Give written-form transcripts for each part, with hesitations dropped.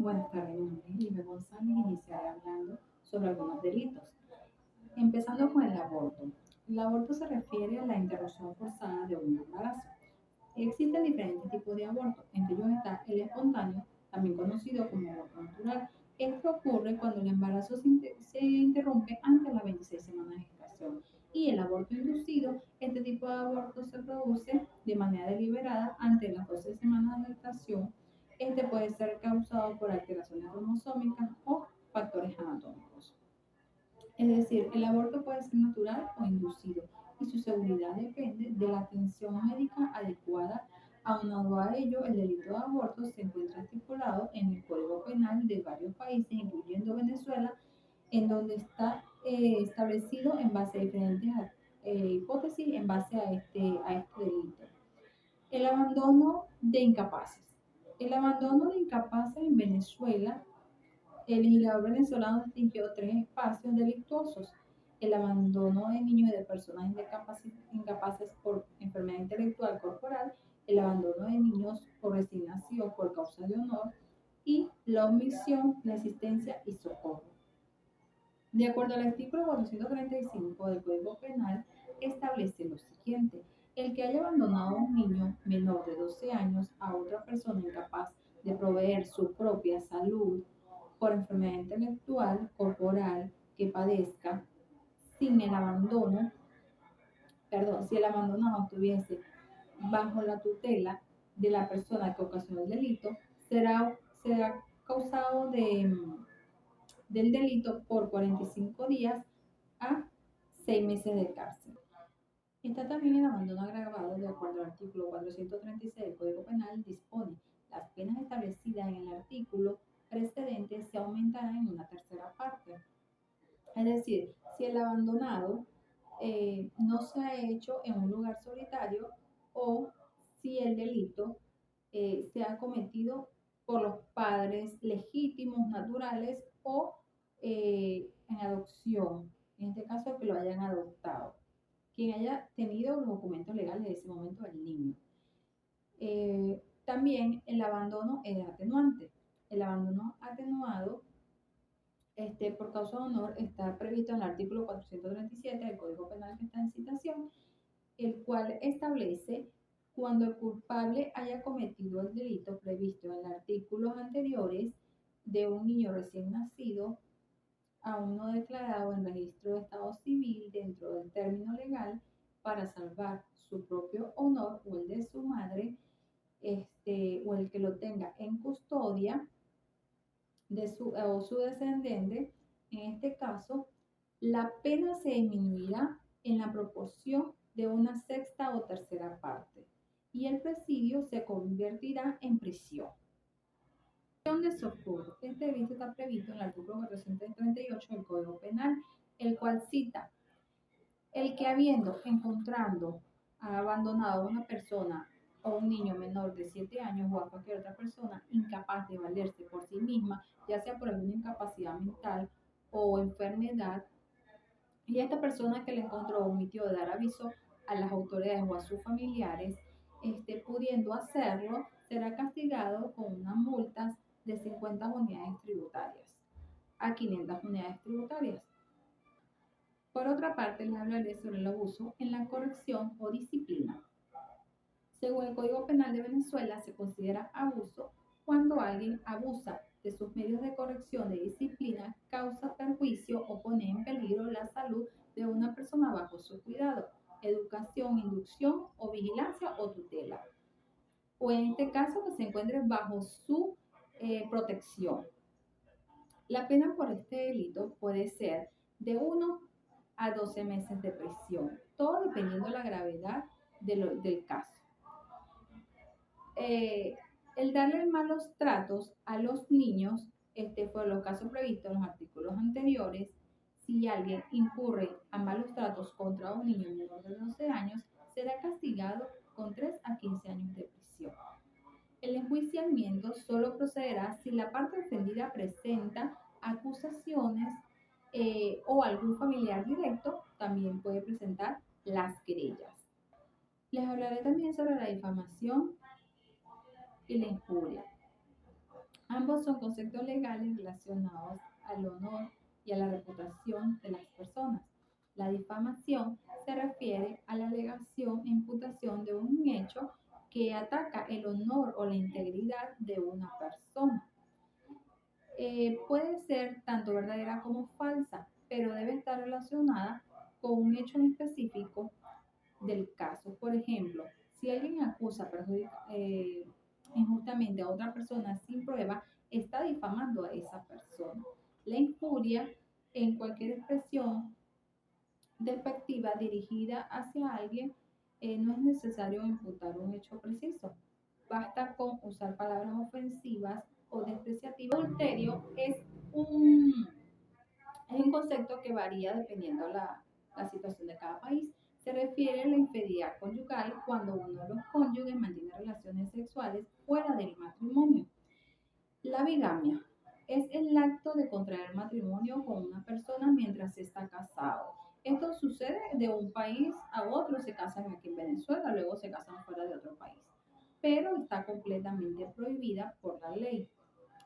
Buenas tardes, mi nombre es Elizabeth González y iniciaré hablando sobre algunos delitos. Empezando con el aborto. El aborto se refiere a la interrupción forzada de un embarazo. Existen diferentes tipos de aborto, entre ellos está el espontáneo, también conocido como aborto natural. Esto ocurre cuando el embarazo se interrumpe antes de las 26 semanas de gestación. Y el aborto inducido, este tipo de aborto se produce de manera deliberada antes de las 12 semanas de gestación. Este puede ser causado por alteraciones cromosómicas o factores anatómicos. Es decir, el aborto puede ser natural o inducido y su seguridad depende de la atención médica adecuada. Aunado a ello, el delito de aborto se encuentra estipulado en el Código Penal de varios países, incluyendo Venezuela, en donde está establecido en base a diferentes hipótesis en base a este delito. El abandono de incapaces. El abandono de incapaces en Venezuela, el legislador venezolano distinguió tres espacios delictuosos: el abandono de niños y de personas incapaces por enfermedad intelectual corporal, el abandono de niños por resignación por causa de honor y la omisión, la asistencia y socorro. De acuerdo al artículo 435 del Código Penal, establece lo siguiente: el que haya abandonado a un niño menor de 12 años a otra persona incapaz de proveer su propia salud por enfermedad intelectual, corporal, que padezca, sin el abandono, perdón, si el abandonado estuviese bajo la tutela de la persona que ocasionó el delito, será causado del delito por 45 días a 6 meses de cárcel. Está también el abandono agravado. De acuerdo al artículo 436 del Código Penal, dispone: las penas establecidas en el artículo precedente se aumentarán en una tercera parte. Es decir, si el abandonado no se ha hecho en un lugar solitario o si el delito se ha cometido por los padres legítimos, naturales o en adopción, en este caso que lo hayan adoptado, quien haya tenido los documentos legales de ese momento del niño. También el abandono es atenuante. El abandono atenuado por causa de honor está previsto en el artículo 437 del Código Penal que está en citación, el cual establece: cuando el culpable haya cometido el delito previsto en los artículos anteriores de un niño recién nacido, aún no declarado en registro de estado civil dentro del término legal, para salvar su propio honor o el de su madre, o el que lo tenga en custodia o su descendente. En este caso, la pena se disminuirá en la proporción de una sexta o tercera parte y el presidio se convertirá en prisión. De socorro. Este delito está previsto en el artículo 438 del Código Penal, el cual cita: el que habiendo encontrando abandonado a una persona o un niño menor de 7 años o a cualquier otra persona incapaz de valerse por sí misma, ya sea por alguna incapacidad mental o enfermedad, y esta persona que le encontró omitió de dar aviso a las autoridades o a sus familiares, pudiendo hacerlo, será castigado con unas multas de 50 unidades tributarias a 500 unidades tributarias. Por otra parte, les hablaré sobre el abuso en la corrección o disciplina. Según el Código Penal de Venezuela, se considera abuso cuando alguien abusa de sus medios de corrección de disciplina, causa perjuicio o pone en peligro la salud de una persona bajo su cuidado, educación, inducción o vigilancia o tutela, o en este caso que se encuentre bajo su protección. La pena por este delito puede ser de 1 a 12 meses de prisión, todo dependiendo de la gravedad del caso. El darle malos tratos a los niños, fue los casos previstos en los artículos anteriores. Si alguien incurre a malos tratos contra un niño menor de 12 años, será castigado con 3 a 15 años de prisión. El enjuiciamiento solo procederá si la parte ofendida presenta acusaciones o algún familiar directo también puede presentar las querellas. Les hablaré también sobre la difamación y la injuria. Ambos son conceptos legales relacionados al honor y a la reputación de las personas. La difamación se refiere a la alegación e imputación de un hecho que ataca el honor o la integridad de una persona. Puede ser tanto verdadera como falsa, pero debe estar relacionada con un hecho en específico del caso. Por ejemplo, si alguien acusa injustamente a otra persona sin prueba, está difamando a esa persona. La injuria en cualquier expresión despectiva dirigida hacia alguien no es necesario imputar un hecho preciso. Basta con usar palabras ofensivas o despreciativas. Adulterio es un concepto que varía dependiendo la situación de cada país. Se refiere a la infidelidad conyugal cuando uno de los cónyuges mantiene relaciones sexuales fuera del matrimonio. La bigamia es el acto de contraer matrimonio con una persona mientras está casado. Esto sucede de un país a otro, se casan aquí en Venezuela, luego se casan fuera de otro país, pero está completamente prohibida por la ley.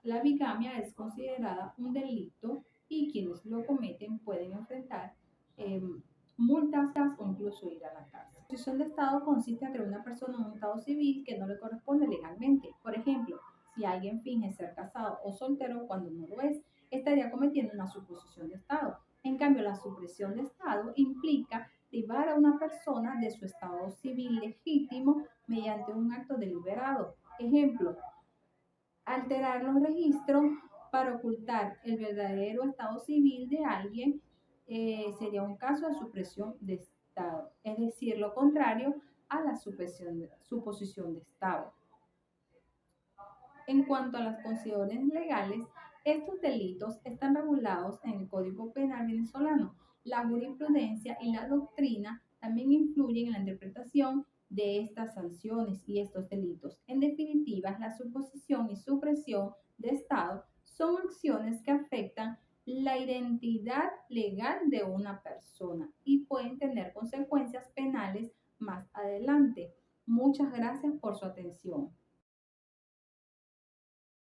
La bigamia es considerada un delito y quienes lo cometen pueden enfrentar eh, multas o incluso ir a la cárcel. La posición de Estado consiste en crear una persona en un estado civil que no le corresponde legalmente. Por ejemplo, si alguien finge ser casado o soltero cuando no lo es, estaría cometiendo una suposición de Estado. En cambio, la supresión de Estado implica privar a una persona de su estado civil legítimo mediante un acto deliberado. Ejemplo, alterar los registros para ocultar el verdadero estado civil de alguien sería un caso de supresión de Estado, es decir, lo contrario a la suposición de Estado. En cuanto a las consideraciones legales, estos delitos están regulados en el Código Penal venezolano. La jurisprudencia y la doctrina también influyen en la interpretación de estas sanciones y estos delitos. En definitiva, la suposición y supresión de Estado son acciones que afectan la identidad legal de una persona y pueden tener consecuencias penales más adelante. Muchas gracias por su atención.